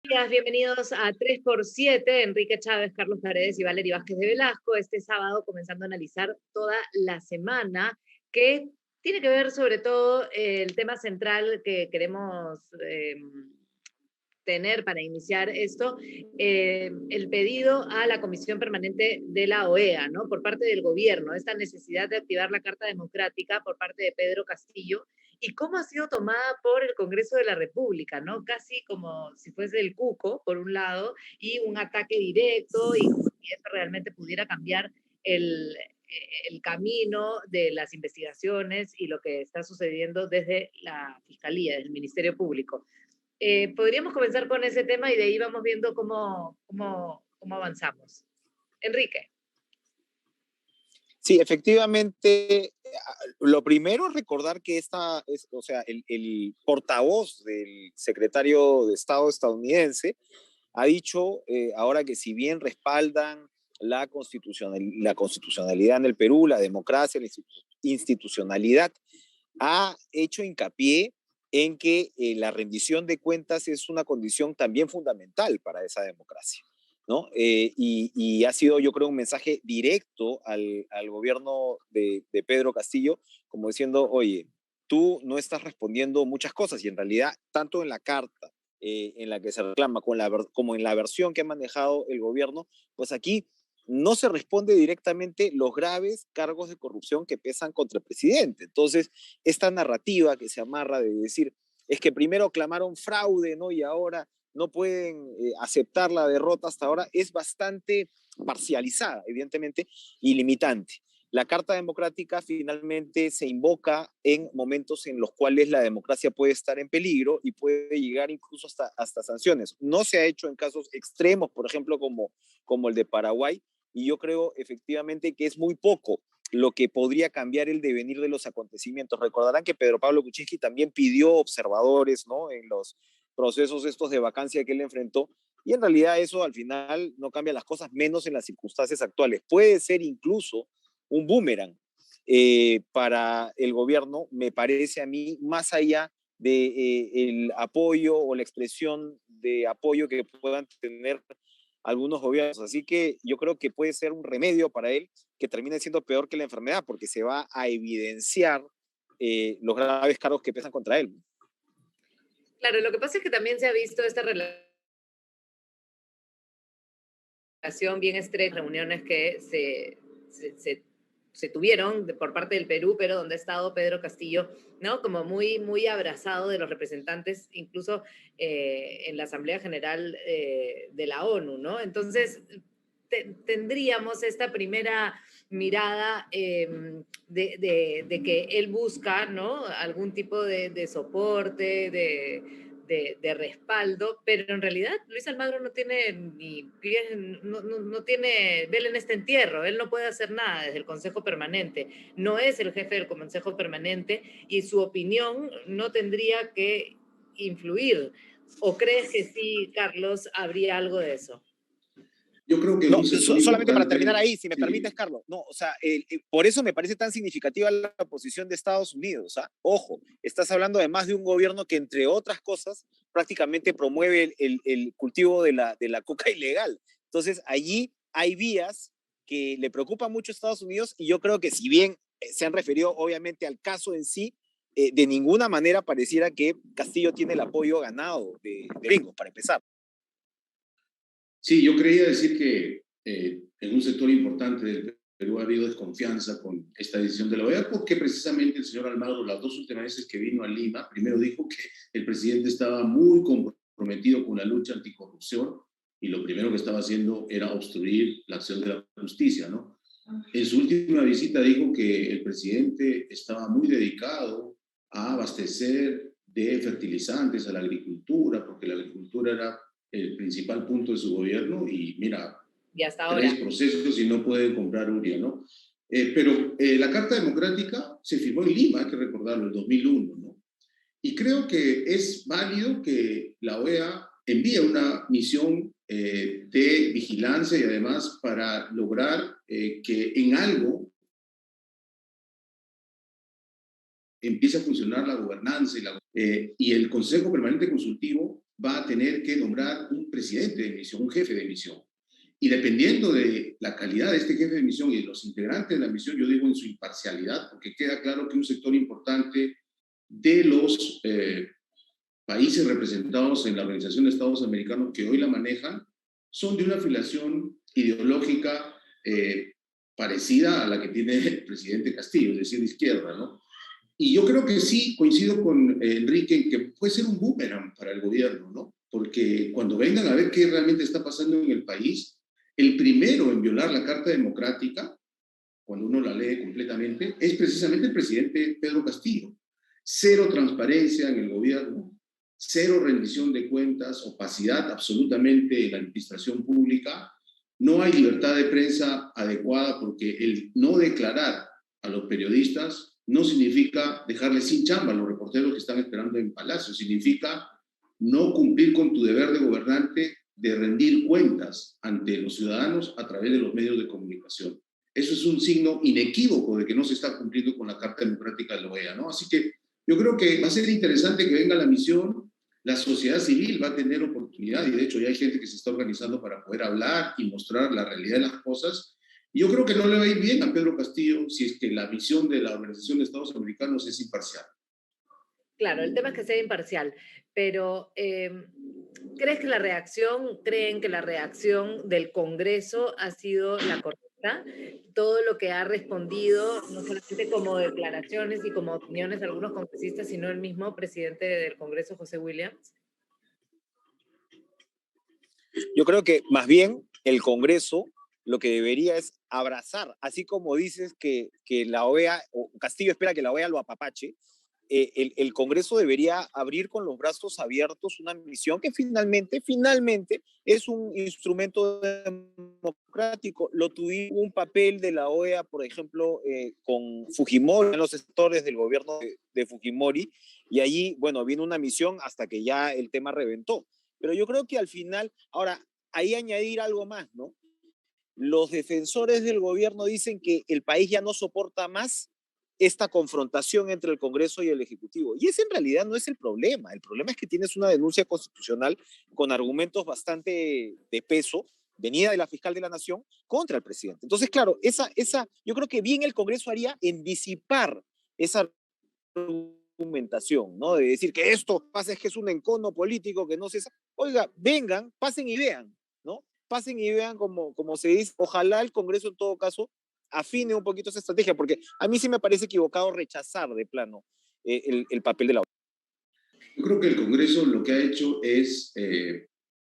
Días, bienvenidos a 3x7, Enrique Chávez, Carlos Paredes y Valery Vázquez de Velasco. Este sábado comenzando a analizar toda la semana, que tiene que ver sobre todo el tema central que queremos tener para iniciar esto, el pedido a la Comisión Permanente de la OEA, ¿no? Por parte del gobierno, esta necesidad de activar la Carta Democrática por parte de Pedro Castillo, y cómo ha sido tomada por el Congreso de la República, ¿no? Casi como si fuese el cuco, por un lado, y un ataque directo, y como si eso realmente pudiera cambiar el camino de las investigaciones y lo que está sucediendo desde la Fiscalía, desde el Ministerio Público. Podríamos comenzar con ese tema y de ahí vamos viendo cómo avanzamos. Enrique. Sí, efectivamente, lo primero es recordar que o sea, el portavoz del secretario de Estado estadounidense ha dicho ahora que si bien respaldan la constitucionalidad en el Perú, la democracia, la institucionalidad, ha hecho hincapié en que la rendición de cuentas es una condición también fundamental para esa democracia, ¿no? Y ha sido, yo creo, un mensaje directo al gobierno de Pedro Castillo, como diciendo, oye, tú no estás respondiendo muchas cosas, y en realidad, tanto en la carta en la que se reclama como en la versión que ha manejado el gobierno, pues aquí no se responde directamente los graves cargos de corrupción que pesan contra el presidente. Entonces, esta narrativa que se amarra de decir, es que primero clamaron fraude, ¿no? Y ahora no pueden aceptar la derrota hasta ahora, es bastante parcializada, evidentemente, y limitante. La Carta Democrática finalmente se invoca en momentos en los cuales la democracia puede estar en peligro y puede llegar incluso hasta sanciones. No se ha hecho en casos extremos, por ejemplo, como el de Paraguay, y yo creo efectivamente que es muy poco lo que podría cambiar el devenir de los acontecimientos. Recordarán que Pedro Pablo Kuczynski también pidió observadores, ¿no?, en los procesos estos de vacancia que él enfrentó, y en realidad eso al final no cambia las cosas, menos en las circunstancias actuales. Puede ser incluso un boomerang para el gobierno, me parece a mí, más allá de el apoyo o la expresión de apoyo que puedan tener algunos gobiernos. Así que yo creo que puede ser un remedio para él que termine siendo peor que la enfermedad, porque se va a evidenciar los graves cargos que pesan contra él. Claro, lo que pasa es que también se ha visto esta relación bien estrecha, reuniones que se tuvieron por parte del Perú, pero donde ha estado Pedro Castillo, ¿no? Como muy abrazado de los representantes, incluso en la Asamblea General de la ONU, ¿no? Entonces, tendríamos esta primera mirada de que él busca, ¿no?, algún tipo de soporte, de respaldo, pero en realidad Luis Almagro no tiene ni pies, no tiene vela en este entierro, él no puede hacer nada desde el Consejo Permanente, no es el jefe del Consejo Permanente y su opinión no tendría que influir. ¿O crees que sí, Carlos, habría algo de eso? Yo creo que No, un sector solamente para terminar importante, ahí, si me sí, permites, Carlos. No, o sea, por eso me parece tan significativa la posición de Estados Unidos. ¿Ah? Ojo, estás hablando además de un gobierno que, entre otras cosas, prácticamente promueve el cultivo de la coca ilegal. Entonces, allí hay vías que le preocupan mucho a Estados Unidos, y yo creo que, si bien se han referido obviamente al caso en sí, de ninguna manera pareciera que Castillo tiene el apoyo ganado de gringos, para empezar. sí, yo creía decir que en un sector importante del Perú ha habido desconfianza con esta decisión de la OEA, porque precisamente el señor Almagro, las dos últimas veces que vino a Lima, primero dijo que el presidente estaba muy comprometido con la lucha anticorrupción y lo primero que estaba haciendo era obstruir la acción de la justicia, ¿no? En su última visita dijo que el presidente estaba muy dedicado a abastecer de fertilizantes a la agricultura, porque la agricultura era el principal punto de su gobierno, y mira, Y hasta 3 ahora. procesos y no pueden comprar urea, ¿no? Pero la Carta Democrática se firmó en Lima, hay que recordarlo, en 2001, ¿no? Y creo que es válido que la OEA envíe una misión de vigilancia y además para lograr que en algo empiece a funcionar la gobernanza y el Consejo Permanente Consultivo va a tener que nombrar un presidente de misión, un jefe de misión. Y dependiendo de la calidad de este jefe de misión y de los integrantes de la misión, yo digo en su imparcialidad, porque queda claro que un sector importante de los países representados en la Organización de Estados Americanos que hoy la manejan son de una afiliación ideológica parecida a la que tiene el presidente Castillo, es decir, de izquierda, ¿no? Y yo creo que sí, coincido con Enrique en que puede ser un boomerang para el gobierno, ¿no? Porque cuando vengan a ver qué realmente está pasando en el país, el primero en violar la Carta Democrática, cuando uno la lee completamente, es precisamente el presidente Pedro Castillo. Cero transparencia en el gobierno, cero rendición de cuentas, opacidad absolutamente en la administración pública, no hay libertad de prensa adecuada porque el no declarar a los periodistas no significa dejarles sin chamba a los reporteros que están esperando en Palacio, significa no cumplir con tu deber de gobernante de rendir cuentas ante los ciudadanos a través de los medios de comunicación. Eso es un signo inequívoco de que no se está cumpliendo con la Carta Democrática de la OEA, ¿no? Así que yo creo que va a ser interesante que venga la misión, la sociedad civil va a tener oportunidad y de hecho ya hay gente que se está organizando para poder hablar y mostrar la realidad de las cosas. Y yo creo que no le va a ir bien a Pedro Castillo si es que la visión de la Organización de Estados Americanos es imparcial. Claro, el tema es que sea imparcial, pero creen que la reacción del Congreso ha sido la correcta? Todo lo que ha respondido, no solamente como declaraciones y como opiniones de algunos congresistas, sino el mismo presidente del Congreso, José Williams. Yo creo que más bien el Congreso lo que debería es abrazar, así como dices que la OEA, o Castillo espera que la OEA lo apapache, el Congreso debería abrir con los brazos abiertos una misión que finalmente es un instrumento democrático. Lo tuvimos un papel de la OEA, por ejemplo, con Fujimori, en los sectores del gobierno de Fujimori, y allí, bueno, vino una misión hasta que ya el tema reventó. Pero yo creo que al final, ahora, ahí añadir algo más, ¿no? Los defensores del gobierno dicen que el país ya no soporta más esta confrontación entre el Congreso y el Ejecutivo. Y ese en realidad no es el problema. El problema es que tienes una denuncia constitucional con argumentos bastante de peso, venida de la fiscal de la Nación, contra el presidente. Entonces, claro, yo creo que bien el Congreso haría en disipar esa argumentación, ¿no? De decir que esto pasa es que es un encono político, que no se... Oiga, vengan, pasen y vean, ¿no? Pasen y vean como se dice. Ojalá el Congreso en todo caso afine un poquito esa estrategia, porque a mí sí me parece equivocado rechazar de plano el papel de la OEA. Yo creo que el Congreso lo que ha hecho es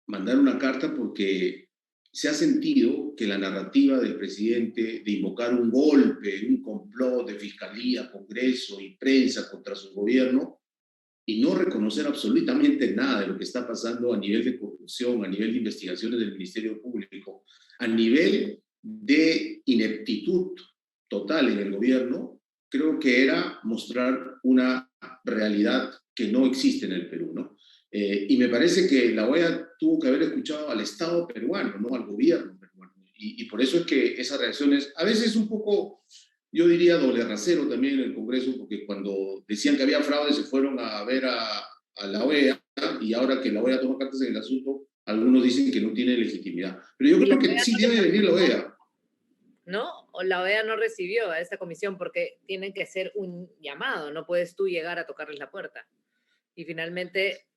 mandar una carta porque se ha sentido que la narrativa del presidente de invocar un golpe, un complot de fiscalía, Congreso y prensa contra su gobierno y no reconocer absolutamente nada de lo que está pasando a nivel de corrupción, a nivel de investigaciones del Ministerio Público, a nivel de ineptitud total en el gobierno, creo que era mostrar una realidad que no existe en el Perú, ¿no? Y me parece que la OEA tuvo que haber escuchado al Estado peruano, no al gobierno peruano. Y por eso es que esas reacciones, a veces un poco, yo diría doble rasero también en el Congreso, porque cuando decían que había fraude se fueron a ver a la OEA, y ahora que la OEA toma cartas en el asunto, algunos dicen que no tiene legitimidad. Pero yo creo que sí debe venir la OEA. ¿No? O la OEA no recibió a esta comisión porque tienen que hacer un llamado, no puedes tú llegar a tocarles la puerta. Y finalmente,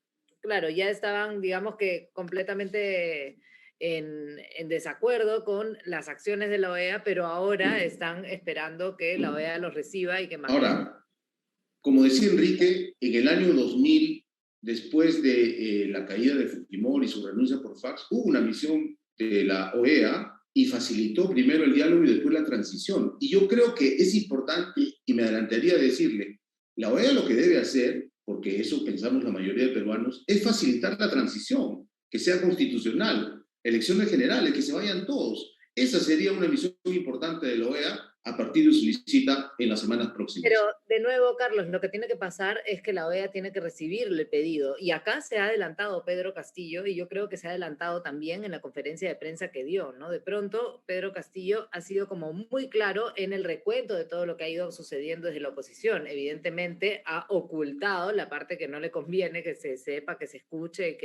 claro, ya estaban, digamos que completamente en desacuerdo con las acciones de la OEA, pero ahora están esperando que la OEA los reciba y que manden. Ahora, como decía Enrique, en el año 2000, después de la caída de Fujimori y su renuncia por fax, hubo una misión de la OEA y facilitó primero el diálogo y después la transición. Y yo creo que es importante, y me adelantaría a decirle, la OEA lo que debe hacer, porque eso pensamos la mayoría de peruanos, es facilitar la transición, que sea constitucional, elecciones generales, que se vayan todos. Esa sería una misión muy importante de la OEA a partir de su visita en las semanas próximas. Pero, de nuevo, Carlos, lo que tiene que pasar es que la OEA tiene que recibir el pedido. Y acá se ha adelantado Pedro Castillo, y yo creo que se ha adelantado también en la conferencia de prensa que dio, ¿no? De pronto, Pedro Castillo ha sido como muy claro en el recuento de todo lo que ha ido sucediendo desde la oposición. Evidentemente, ha ocultado la parte que no le conviene que se sepa, que se escuche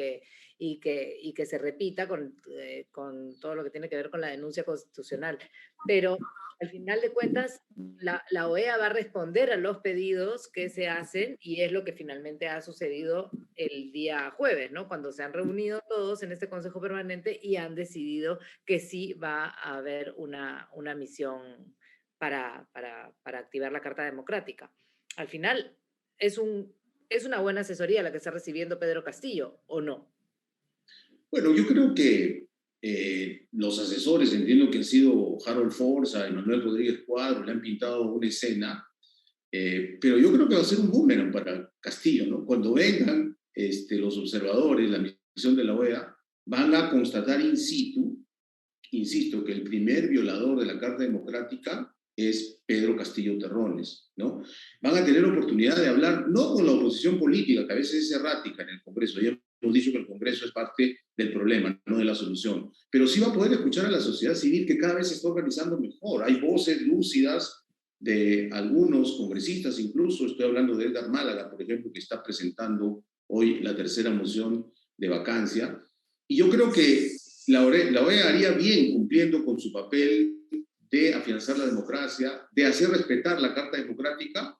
y que se repita con todo lo que tiene que ver con la denuncia constitucional. Pero al final de cuentas, la OEA va a responder a los pedidos que se hacen y es lo que finalmente ha sucedido el día jueves, ¿no? Cuando se han reunido todos en este Consejo Permanente y han decidido que sí va a haber una misión para activar la Carta Democrática. Al final, es una buena asesoría la que está recibiendo Pedro Castillo, ¿o no? Bueno, yo creo que los asesores, entiendo que han sido Harold Forza y Manuel Rodríguez Cuadro, le han pintado una escena, pero yo creo que va a ser un boomerang para Castillo, ¿no? Cuando vengan los observadores, la misión de la OEA, van a constatar in situ, insisto, que el primer violador de la Carta Democrática es Pedro Castillo Terrones, ¿no? Van a tener oportunidad de hablar, no con la oposición política, que a veces es errática en el Congreso, ya hemos dicho que el Congreso es parte del problema, no de la solución, pero sí va a poder escuchar a la sociedad civil que cada vez se está organizando mejor. Hay voces lúcidas de algunos congresistas, incluso estoy hablando de Edgar Málaga, por ejemplo, que está presentando hoy la tercera moción de vacancia, y yo creo que la OEA haría bien cumpliendo con su papel de afianzar la democracia, de hacer respetar la Carta Democrática,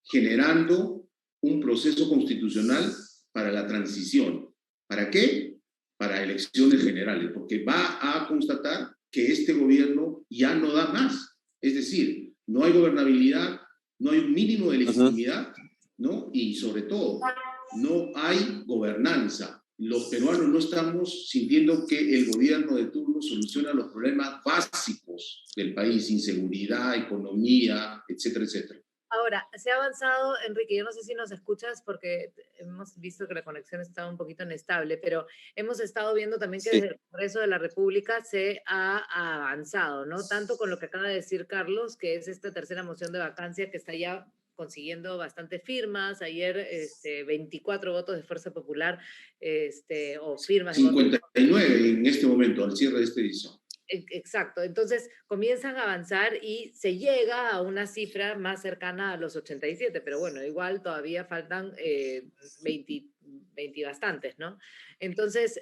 generando un proceso constitucional para la transición. ¿Para qué? Para elecciones generales, porque va a constatar que este gobierno ya no da más. Es decir, no hay gobernabilidad, no hay un mínimo de legitimidad, ¿no? Y sobre todo, no hay gobernanza. Los peruanos no estamos sintiendo que el gobierno de turno soluciona los problemas básicos del país, inseguridad, economía, etcétera, etcétera. Ahora, se ha avanzado, Enrique, yo no sé si nos escuchas porque hemos visto que la conexión está un poquito inestable, pero hemos estado viendo también que desde el Congreso de la República se ha avanzado, ¿no? Tanto con lo que acaba de decir Carlos, que es esta tercera moción de vacancia que está ya consiguiendo bastantes firmas. Ayer 24 votos de Fuerza Popular o firmas. 59 en este momento, al cierre de esta edición. Exacto, entonces comienzan a avanzar y se llega a una cifra más cercana a los 87, pero bueno, igual todavía faltan 20 bastantes, ¿no? Entonces,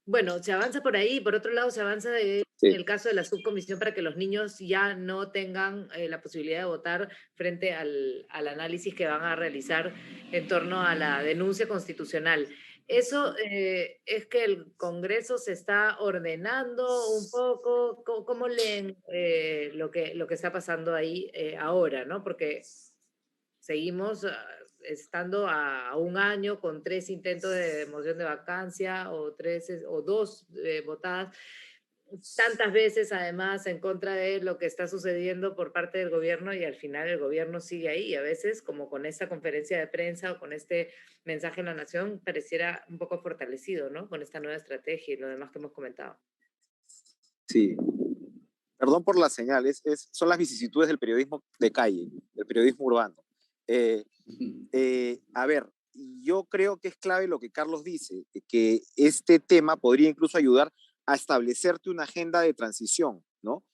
bueno, se avanza por ahí. Por otro lado, se avanza en el caso de la subcomisión para que los niños ya no tengan la posibilidad de votar frente al análisis que van a realizar en torno a la denuncia constitucional. Eso es que el Congreso se está ordenando un poco. ¿Cómo leen lo que está pasando ahí ahora, ¿no? Porque seguimos estando a un año con 3 intentos de moción de vacancia o 2 votadas, tantas veces además en contra de lo que está sucediendo por parte del gobierno, y al final el gobierno sigue ahí, y a veces como con esta conferencia de prensa o con este mensaje en la nación pareciera un poco fortalecido, ¿no? Con esta nueva estrategia y lo demás que hemos comentado. Sí, perdón por las señales, son las vicisitudes del periodismo de calle, del periodismo urbano. A ver, yo creo que es clave lo que Carlos dice, que este tema podría incluso ayudar a establecerte una agenda de transición, ¿no?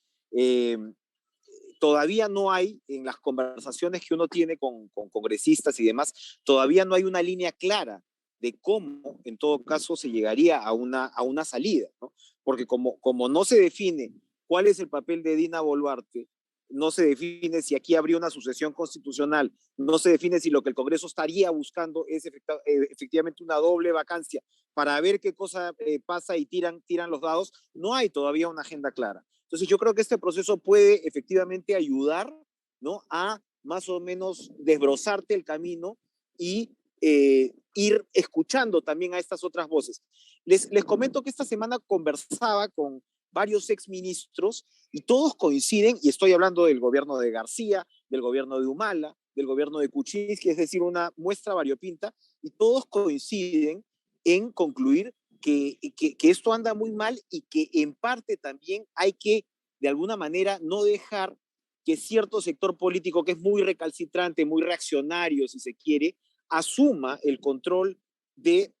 Todavía no hay, en las conversaciones que uno tiene con congresistas y demás, todavía no hay una línea clara de cómo, en todo caso, se llegaría a una salida, ¿no? Porque como no se define cuál es el papel de Dina Boluarte, no se define si aquí habría una sucesión constitucional, no se define si lo que el Congreso estaría buscando es efectivamente una doble vacancia para ver qué cosa pasa y tiran los dados, no hay todavía una agenda clara. Entonces yo creo que este proceso puede efectivamente ayudar, ¿no?, a más o menos desbrozarte el camino y ir escuchando también a estas otras voces. Les comento que esta semana conversaba con varios exministros y todos coinciden, y estoy hablando del gobierno de García, del gobierno de Humala, del gobierno de Kuczynski, es decir, una muestra variopinta, y todos coinciden en concluir que esto anda muy mal y que en parte también hay que de alguna manera, no dejar que cierto sector político que es muy recalcitrante, muy reaccionario, si se quiere, asuma el control del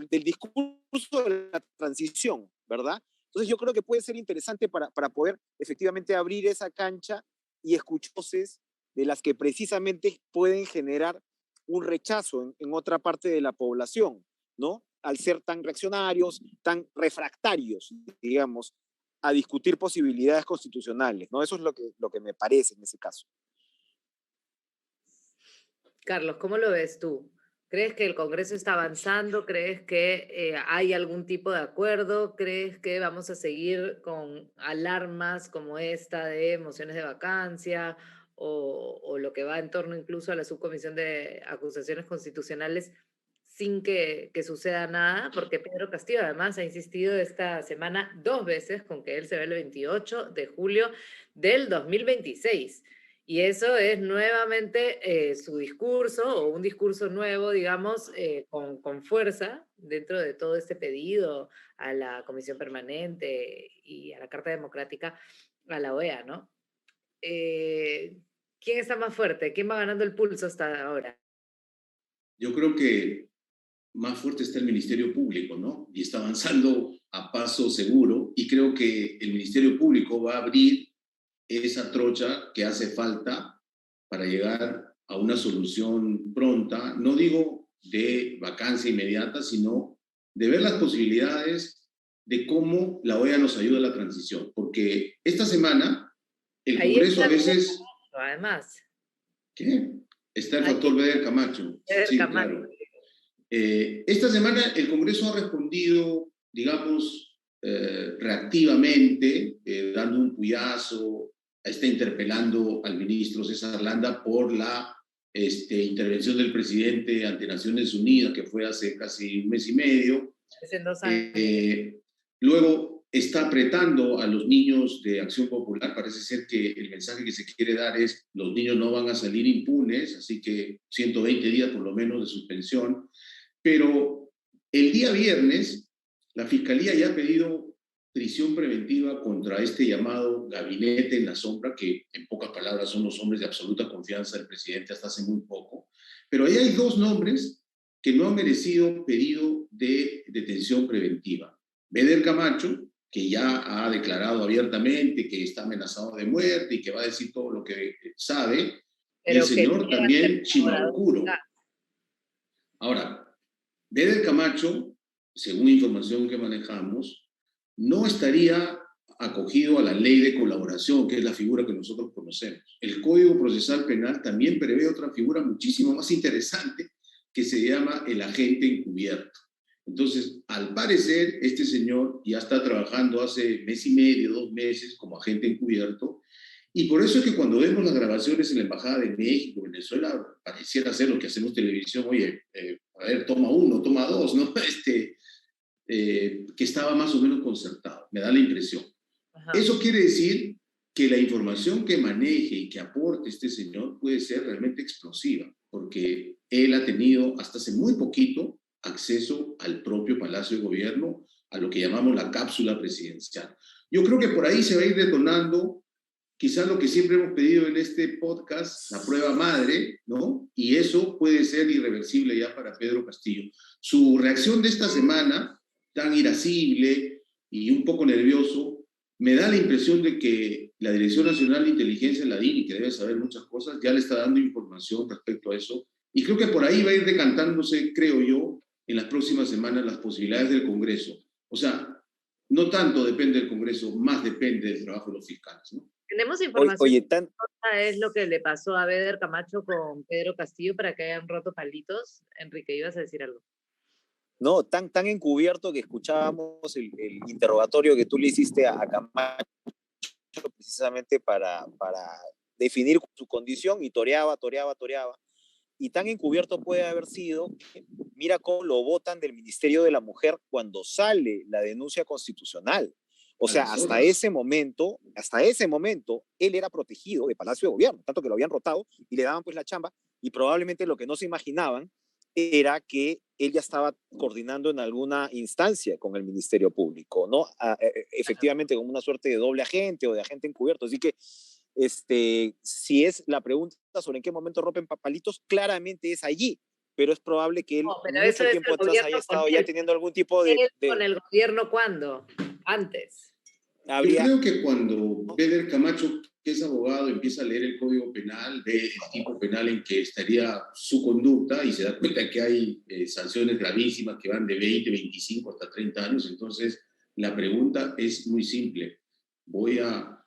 discurso de la transición, ¿verdad? Entonces yo creo que puede ser interesante para poder efectivamente abrir esa cancha y escuchar voces de las que precisamente pueden generar un rechazo en otra parte de la población, ¿no? Al ser tan reaccionarios, tan refractarios, digamos, a discutir posibilidades constitucionales, ¿no? Eso es lo que me parece en ese caso. Carlos, ¿cómo lo ves tú? ¿Crees que el Congreso está avanzando? ¿Crees que hay algún tipo de acuerdo? ¿Crees que vamos a seguir con alarmas como esta de mociones de vacancia o lo que va en torno incluso a la subcomisión de acusaciones constitucionales sin que suceda nada? Porque Pedro Castillo además ha insistido esta semana 2 veces con que él se ve el 28 de julio del 2026. Y eso es nuevamente su discurso o un discurso nuevo, digamos, con fuerza dentro de todo este pedido a la Comisión Permanente y a la Carta Democrática a la OEA, ¿no? ¿Quién está más fuerte? ¿Quién va ganando el pulso hasta ahora? Yo creo que más fuerte está el Ministerio Público, ¿no? Y está avanzando a paso seguro, y creo que el Ministerio Público va a abrir esa trocha que hace falta para llegar a una solución pronta, no digo de vacancia inmediata, sino de ver las posibilidades de cómo la OEA nos ayuda a la transición. Porque esta semana el Ahí Congreso está a veces... además. ¿Qué? Está el Ahí factor Beder Camacho. está Sí, Camacho. claro. Esta semana el Congreso ha respondido, digamos, reactivamente, dando un puyazo, está interpelando al ministro César Landa por la intervención del presidente ante Naciones Unidas, que fue hace casi un mes y medio. Es en 2 años. Luego está apretando a los niños de Acción Popular. Parece ser que el mensaje que se quiere dar es: los niños no van a salir impunes, así que 120 días por lo menos de suspensión. Pero el día viernes, la Fiscalía ya ha pedido prisión preventiva contra este llamado gabinete en la sombra, que en pocas palabras son los hombres de absoluta confianza del presidente hasta hace muy poco. Pero ahí hay 2 nombres que no han merecido pedido de detención preventiva. Beder Camacho, que ya ha declarado abiertamente que está amenazado de muerte y que va a decir todo lo que sabe, y el señor también Chimabucuro. Ahora, Beder Camacho, según información que manejamos, no estaría acogido a la ley de colaboración, que es la figura que nosotros conocemos. El Código Procesal Penal también prevé otra figura muchísimo más interesante, que se llama el agente encubierto. Entonces, al parecer, este señor ya está trabajando hace mes y medio, 2 meses, como agente encubierto, y por eso es que cuando vemos las grabaciones en la Embajada de México, Venezuela, pareciera ser lo que hacemos televisión: oye, a ver, toma 1, toma 2, ¿no? Que estaba más o menos concertado, me da la impresión. Ajá. Eso quiere decir que la información que maneje y que aporte este señor puede ser realmente explosiva, porque él ha tenido hasta hace muy poquito acceso al propio Palacio de Gobierno, a lo que llamamos la cápsula presidencial. Yo creo que por ahí se va a ir detonando quizás lo que siempre hemos pedido en este podcast, la prueba madre, ¿no? Y eso puede ser irreversible ya para Pedro Castillo. Su reacción de esta semana, tan irascible y un poco nervioso, me da la impresión de que la Dirección Nacional de Inteligencia, la DINI, que debe saber muchas cosas, ya le está dando información respecto a eso. Y creo que por ahí va a ir decantándose, creo yo, en las próximas semanas las posibilidades del Congreso. O sea, no tanto depende del Congreso, más depende del trabajo de los fiscales, ¿no? Tenemos información. Oye, es lo que le pasó a Beder Camacho con Pedro Castillo para que hayan roto palitos. Enrique, ibas a decir algo. No, tan encubierto que escuchábamos el interrogatorio que tú le hiciste a Camacho precisamente para definir su condición, y toreaba. Y tan encubierto puede haber sido, mira cómo lo votan del Ministerio de la Mujer cuando sale la denuncia constitucional. O sea, hasta ese momento, él era protegido de Palacio de Gobierno, tanto que lo habían rotado y le daban pues la chamba, y probablemente lo que no se imaginaban era que él ya estaba coordinando en alguna instancia con el Ministerio Público, ¿no? Efectivamente, como una suerte de doble agente o de agente encubierto. Así que, si es la pregunta sobre en qué momento rompen papalitos, claramente es allí, pero es probable que él No, pero eso mucho es tiempo el atrás gobierno haya con estado ya él. teniendo algún tipo ¿Él con el gobierno cuándo? Antes. Yo creo que cuando Beder Camacho, que es abogado, empieza a leer el Código Penal, ve el tipo penal en que estaría su conducta y se da cuenta que hay sanciones gravísimas que van de 20, 25 hasta 30 años. Entonces, la pregunta es muy simple. ¿Voy a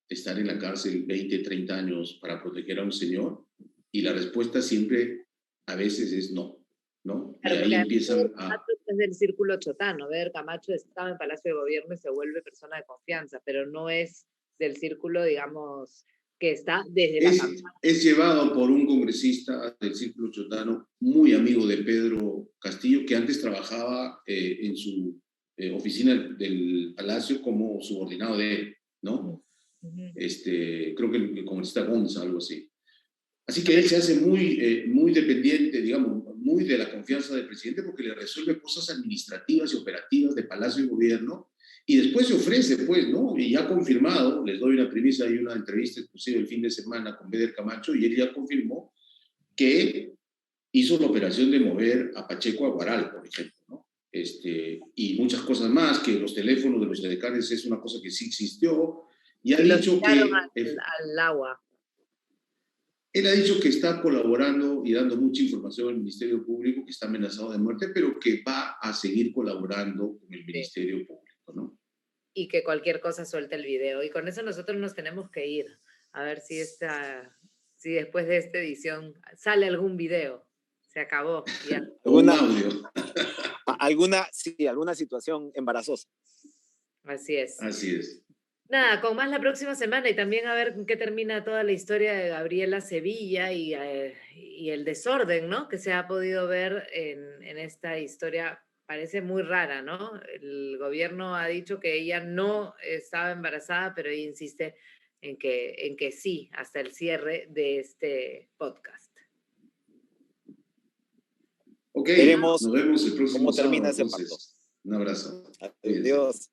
estar en la cárcel 20, 30 años para proteger a un señor? Y la respuesta siempre, a veces, es no. ¿No? Claro, Y ahí porque empiezan a... es del círculo chotano. Beder Camacho estaba en Palacio de Gobierno y se vuelve persona de confianza, pero no es del círculo, digamos, que está desde la campaña. Es llevado por un congresista del círculo chotano, muy amigo de Pedro Castillo, que antes trabajaba en su oficina del Palacio como subordinado de él, ¿no? Creo que el congresista Gonza, algo así. Así que él se hace muy dependiente, digamos, muy de la confianza del presidente porque le resuelve cosas administrativas y operativas de Palacio de Gobierno y después se ofrece, pues, ¿no? Y ya confirmado, les doy una primicia y una entrevista exclusiva el fin de semana con Beder Camacho y él ya confirmó que hizo la operación de mover a Pacheco a Guaral, por ejemplo, ¿no? Y muchas cosas más, que los teléfonos de los decanes es una cosa que sí existió y ha dicho que... al agua. Él ha dicho que está colaborando y dando mucha información al Ministerio Público, que está amenazado de muerte, pero que va a seguir colaborando con el Ministerio Público, ¿no? Y que cualquier cosa suelte el video. Y con eso nosotros nos tenemos que ir. A ver si después de esta edición sale algún video. Se acabó. Ya. Un audio. alguna situación embarazosa. Así es. Así es. Nada, con más la próxima semana y también a ver en qué termina toda la historia de Gabriela Sevilla y el desorden, ¿no? Que se ha podido ver en esta historia. Parece muy rara, ¿no? El gobierno ha dicho que ella no estaba embarazada, pero ella insiste en que sí, hasta el cierre de este podcast. Ok, veremos nos vemos el próximo cómo termina sábado, ese parto. Un abrazo. Adiós.